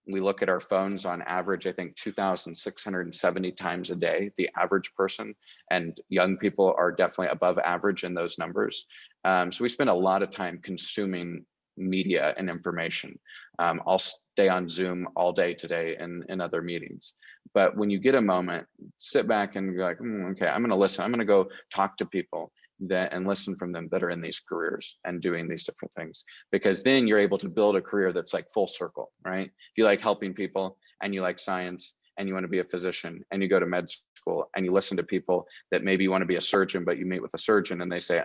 We look at our phones on average, I think 2,670 times a day, the average person, and young people are definitely above average in those numbers. So we spend a lot of time consuming media and information. I'll stay on Zoom all day today and other meetings. But when you get a moment, sit back and be like, okay, I'm gonna listen. I'm gonna go talk to people that and listen from them that are in these careers and doing these different things, because then you're able to build a career that's like full circle, right? If you like helping people and you like science and you want to be a physician and you go to med school and you listen to people that maybe you want to be a surgeon, but you meet with a surgeon and they say,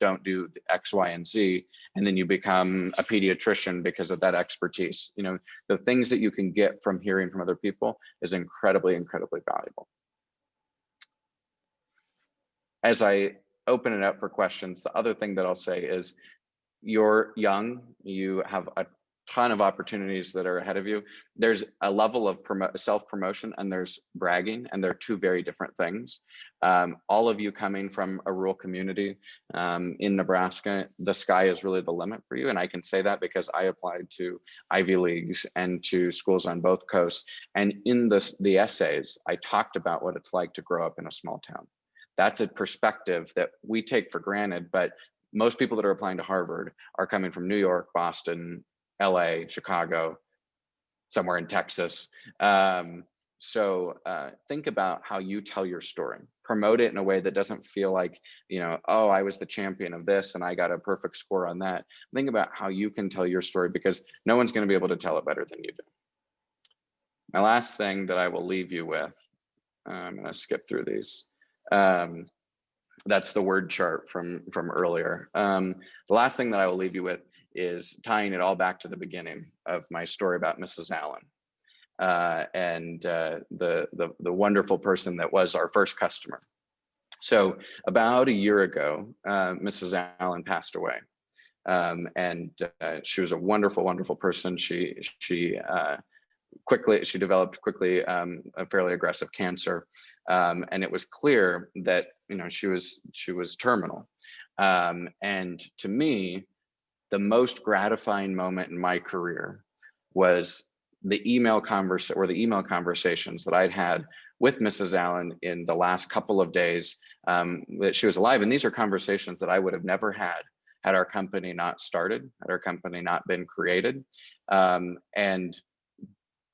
don't do X, Y, and Z. And then you become a pediatrician because of that expertise. The things that you can get from hearing from other people is incredibly, incredibly valuable. As I open it up for questions, the other thing that I'll say is you're young, you have a ton of opportunities that are ahead of you. There's a level of self-promotion and there's bragging, and they're two very different things. All of you coming from a rural community in Nebraska, the sky is really the limit for you. And I can say that because I applied to Ivy Leagues and to schools on both coasts. And in the essays, I talked about what it's like to grow up in a small town. That's a perspective that we take for granted, but most people that are applying to Harvard are coming from New York, Boston, LA, Chicago, somewhere in Texas. So think about how you tell your story. Promote it in a way that doesn't feel like, oh, I was the champion of this and I got a perfect score on that. Think about how you can tell your story, because no one's going to be able to tell it better than you do. My last thing that I will leave you with, I'm going to skip through these. That's the word chart from earlier. The last thing that I will leave you with is tying it all back to the beginning of my story about Mrs. Allen and the wonderful person that was our first customer. So about a year ago, Mrs. Allen passed away, and she was a wonderful, wonderful person. She developed quickly a fairly aggressive cancer, and it was clear that she was terminal. And to me, the most gratifying moment in my career was the email conversations that I'd had with Mrs. Allen in the last couple of days that she was alive. And these are conversations that I would have never had our company not started, had our company not been created. And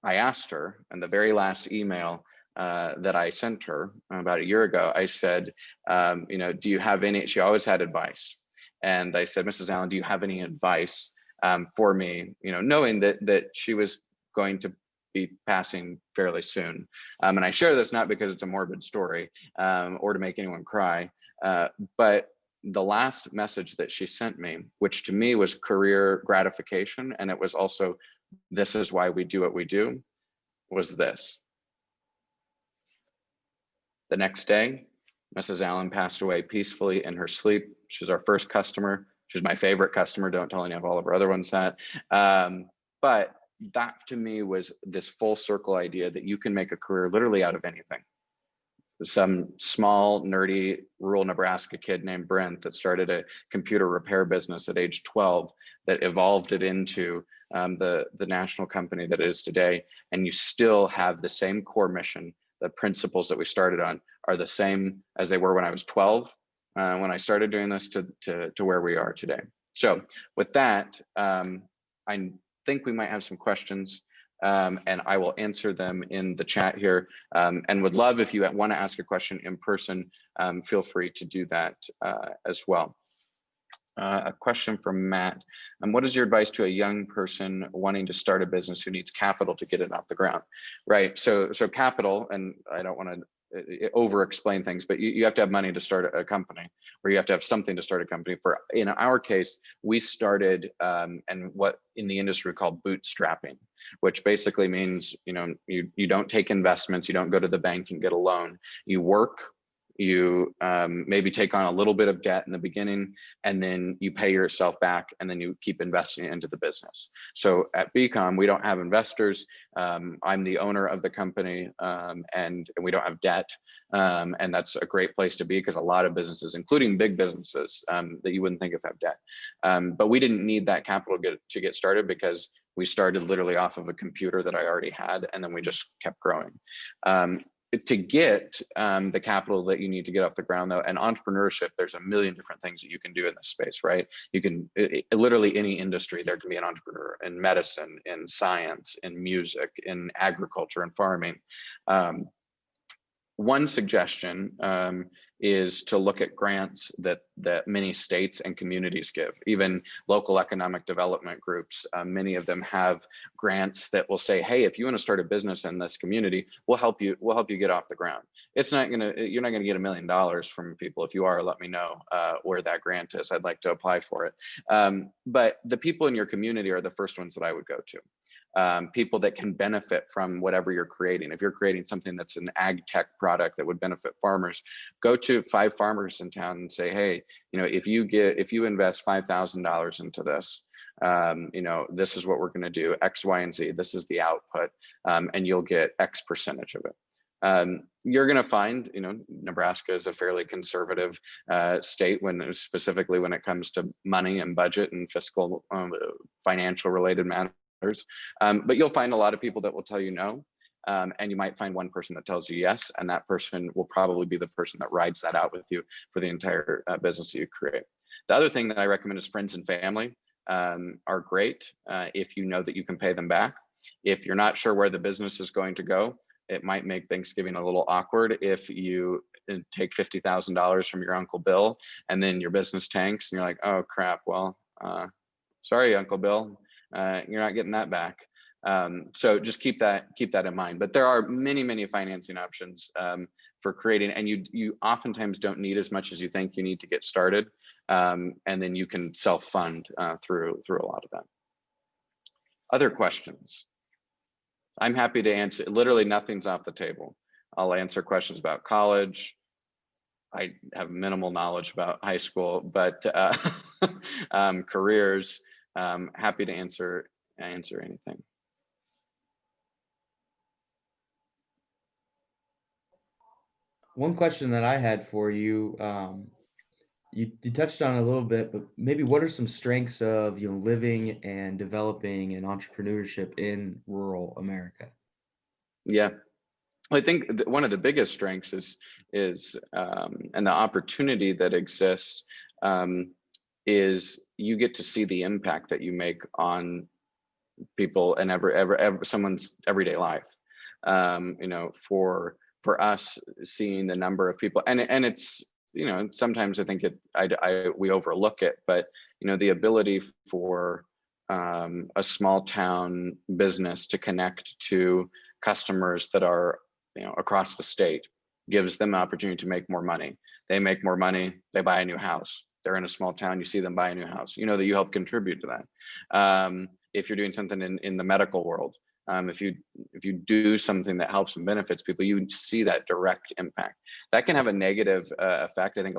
I asked her in the very last email that I sent her about a year ago, I said, do you have any, she always had advice. And I said, Mrs. Allen, do you have any advice for me, knowing that she was going to be passing fairly soon. And I share this not because it's a morbid story or to make anyone cry, but the last message that she sent me, which to me was career gratification, and it was also, this is why we do what we do, was this. The next day, Mrs. Allen passed away peacefully in her sleep. She's our first customer. She's my favorite customer. Don't tell any of all of our other ones that. But that to me was this full circle idea that you can make a career literally out of anything. Some small, nerdy, rural Nebraska kid named Brent that started a computer repair business at age 12 that evolved it into the national company that it is today. And you still have the same core mission. The principles that we started on are the same as they were when I was 12, when I started doing this to where we are today. So with that, I think we might have some questions and I will answer them in the chat here, and would love if you want to ask a question in person, feel free to do that as well. A question from Matt. What is your advice to a young person wanting to start a business who needs capital to get it off the ground? Right, so capital, and I don't want to over explain things, but you have to have money to start a company, or you have to have something to start a company. In our case, we started and what in the industry we call bootstrapping, which basically means you don't take investments, you don't go to the bank and get a loan, you work. You maybe take on a little bit of debt in the beginning, and then you pay yourself back, and then you keep investing into the business. So at BCom, we don't have investors. I'm the owner of the company, and we don't have debt. And that's a great place to be, because a lot of businesses, including big businesses that you wouldn't think of, have debt. But we didn't need that capital to get started, because we started literally off of a computer that I already had, and then we just kept growing. To get the capital that you need to get off the ground, though, and entrepreneurship, there's a million different things that you can do in this space, right? You can literally any industry, there can be an entrepreneur in medicine, in science, in music, in agriculture and farming. One suggestion is to look at grants that many states and communities give, even local economic development groups. Many of them have grants that will say, hey, if you want to start a business in this community, we'll help you get off the ground. You're not gonna get $1 million from people. If you are, let me know where that grant is. I'd like to apply for it. But the people in your community are the first ones that I would go to. People that can benefit from whatever you're creating. If you're creating something that's an ag tech product that would benefit farmers, go to 5 farmers in town and say, hey, if you invest $5,000 into this, this is what we're going to do, X, Y, and Z. This is the output, and you'll get X percentage of it. You're going to find, Nebraska is a fairly conservative state specifically when it comes to money and budget and fiscal, financial related matters. But you'll find a lot of people that will tell you no, and you might find one person that tells you yes, and that person will probably be the person that rides that out with you for the entire business that you create. The other thing that I recommend is friends and family are great if you know that you can pay them back. If you're not sure where the business is going to go, it might make Thanksgiving a little awkward if you take $50,000 from your Uncle Bill and then your business tanks and you're like, oh crap, well, sorry, Uncle Bill. You're not getting that back. So just keep that in mind. But there are many financing options for creating, and you oftentimes don't need as much as you think you need to get started, and then you can self-fund through a lot of that. Other questions? I'm happy to answer. Literally nothing's off the table. I'll answer questions about college. I have minimal knowledge about high school, but careers. Happy to answer anything. One question that I had for you, you touched on it a little bit, but maybe what are some strengths of living and developing an entrepreneurship in rural America? Yeah, I think one of the biggest strengths is and the opportunity that exists is you get to see the impact that you make on people and someone's everyday life. For us, seeing the number of people, and it's sometimes I think we overlook it, but the ability for a small town business to connect to customers that are across the state gives them an opportunity to make more money. They make more money, they buy a new house. They're in a small town, you see them buy a new house. You know that you help contribute to that. If you're doing something in the medical world, if you do something that helps and benefits people, you see that direct impact. That can have a negative effect. I think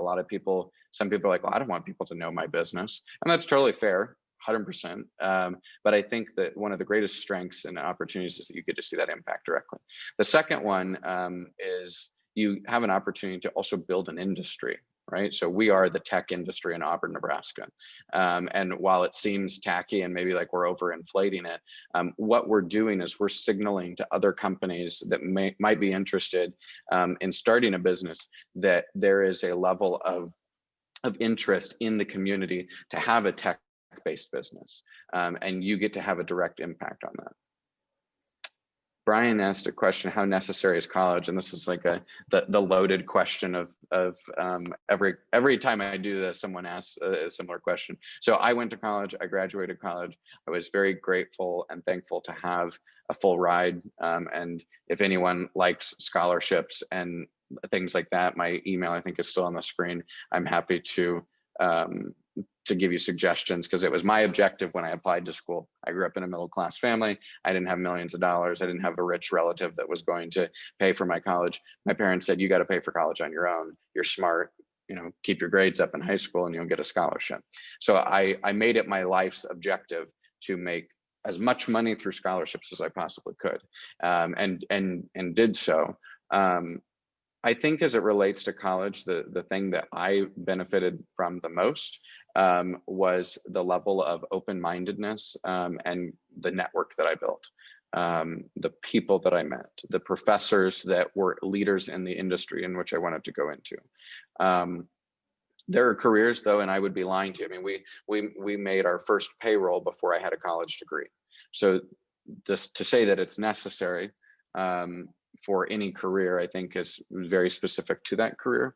some people are like, well, I don't want people to know my business. And that's totally fair, 100%. But I think that one of the greatest strengths and opportunities is that you get to see that impact directly. The second one is you have an opportunity to also build an industry. Right. So we are the tech industry in Auburn, Nebraska. And while it seems tacky and maybe like we're overinflating it, what we're doing is we're signaling to other companies that might be interested in starting a business that there is a level of interest in the community to have a tech-based business. And you get to have a direct impact on that. Brian asked a question, how necessary is college? And this is like the loaded question of every time I do this, someone asks a similar question. So I went to college, I graduated college. I was very grateful and thankful to have a full ride. And if anyone likes scholarships and things like that, my email, I think, is still on the screen. I'm happy to give you suggestions, because it was my objective when I applied to school. I grew up in a middle-class family. I didn't have millions of dollars. I didn't have a rich relative that was going to pay for my college. My parents said, you got to pay for college on your own. You're smart, keep your grades up in high school and you'll get a scholarship. So I made it my life's objective to make as much money through scholarships as I possibly could, and did so. I think as it relates to college, the thing that I benefited from the most was the level of open-mindedness and the network that I built, the people that I met, the professors that were leaders in the industry in which I wanted to go into. There are careers, though, and I would be lying to you. I mean, we made our first payroll before I had a college degree. So just to say that it's necessary for any career, I think is very specific to that career.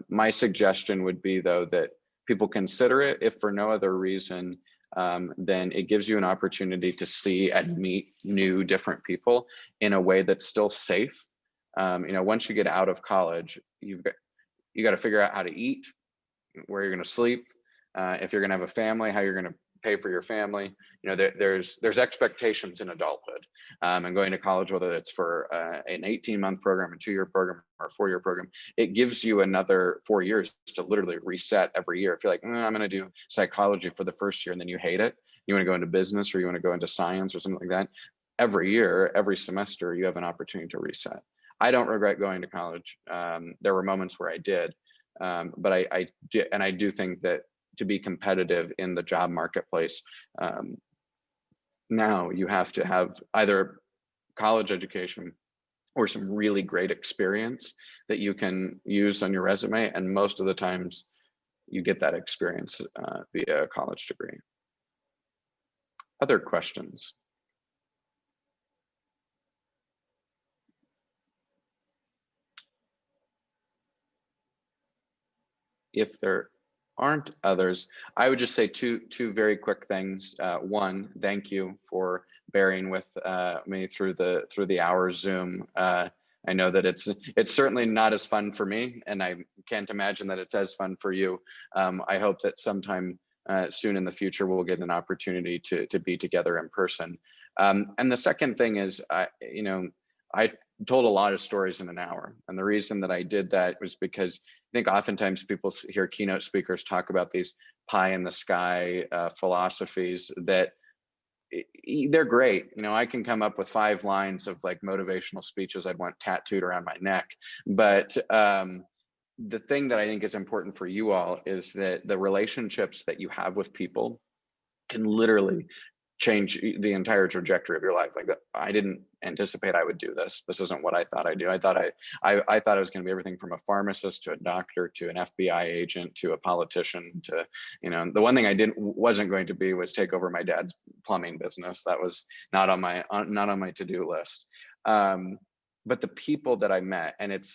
My suggestion would be, though, that people consider it, if for no other reason, then it gives you an opportunity to see and meet new, different people in a way that's still safe. Once you get out of college, you got to figure out how to eat, where you're going to sleep, if you're going to have a family, how you're going to pay for your family. There's expectations in adulthood, and going to college, whether it's for an 18-month program, a 2-year program, or a 4-year program, it gives you another 4 years to literally reset every year. If you're like, I'm going to do psychology for the first year and then you hate it, you want to go into business or you want to go into science or something like that, every year, every semester, you have an opportunity to reset. I don't regret going to college. There were moments where I did, but I do think that to be competitive in the job marketplace, now you have to have either college education or some really great experience that you can use on your resume. And most of the times you get that experience via a college degree. Other questions? If there aren't others, I would just say two very quick things. One, thank you for bearing with me through the hour Zoom. I know that it's certainly not as fun for me, and I can't imagine that it's as fun for you. I hope that sometime soon in the future we'll get an opportunity to be together in person. And the second thing is, I told a lot of stories in an hour, and the reason that I did that was because I think oftentimes people hear keynote speakers talk about these pie in the sky philosophies that they're great. I can come up with 5 lines of like motivational speeches I'd want tattooed around my neck. But the thing that I think is important for you all is that the relationships that you have with people can literally change the entire trajectory of your life. Like, I didn't anticipate I would do this. This isn't what I thought I'd do. I thought I thought it was going to be everything from a pharmacist to a doctor to an FBI agent to a politician to, the one thing I wasn't going to be was take over my dad's plumbing business. That was not on my to-do list. But the people that I met, and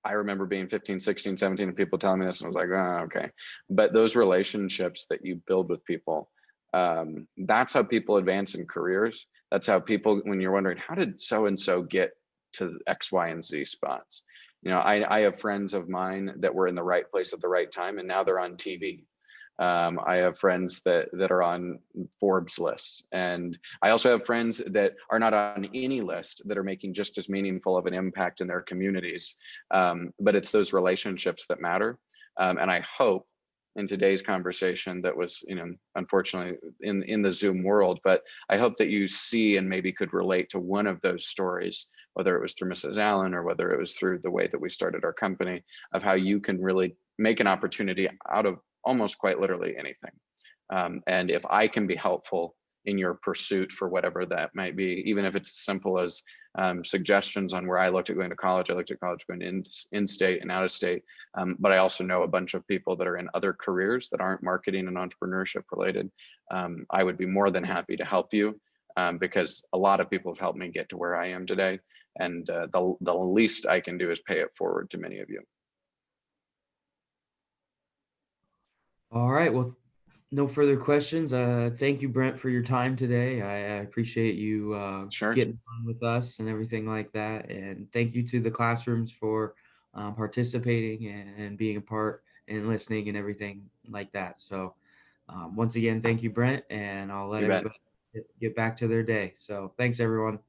I remember being 15, 16, 17 and people telling me this, and I was like, oh, okay. But those relationships that you build with people, that's how people advance in careers. That's how people, when you're wondering, how did so-and-so get to X, Y, and Z spots? I have friends of mine that were in the right place at the right time, and now they're on TV. I have friends that are on Forbes lists. And I also have friends that are not on any list that are making just as meaningful of an impact in their communities. But it's those relationships that matter. And I hope in today's conversation that was, unfortunately in the Zoom world, but I hope that you see and maybe could relate to one of those stories, whether it was through Mrs. Allen or whether it was through the way that we started our company, of how you can really make an opportunity out of almost quite literally anything. And if I can be helpful in your pursuit for whatever that might be, even if it's as simple as suggestions on where I looked at going to college. I looked at college going in state and out of state, but I also know a bunch of people that are in other careers that aren't marketing and entrepreneurship related. I would be more than happy to help you because a lot of people have helped me get to where I am today. And the least I can do is pay it forward to many of you. All right. Well, no further questions. Thank you, Brent, for your time today. I appreciate you Sure. getting on with us and everything like that. And thank you to the classrooms for participating and being a part and listening and everything like that. So once again, thank you, Brent, and I'll let You bet. everybody get back to their day. So thanks, everyone.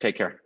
Take care.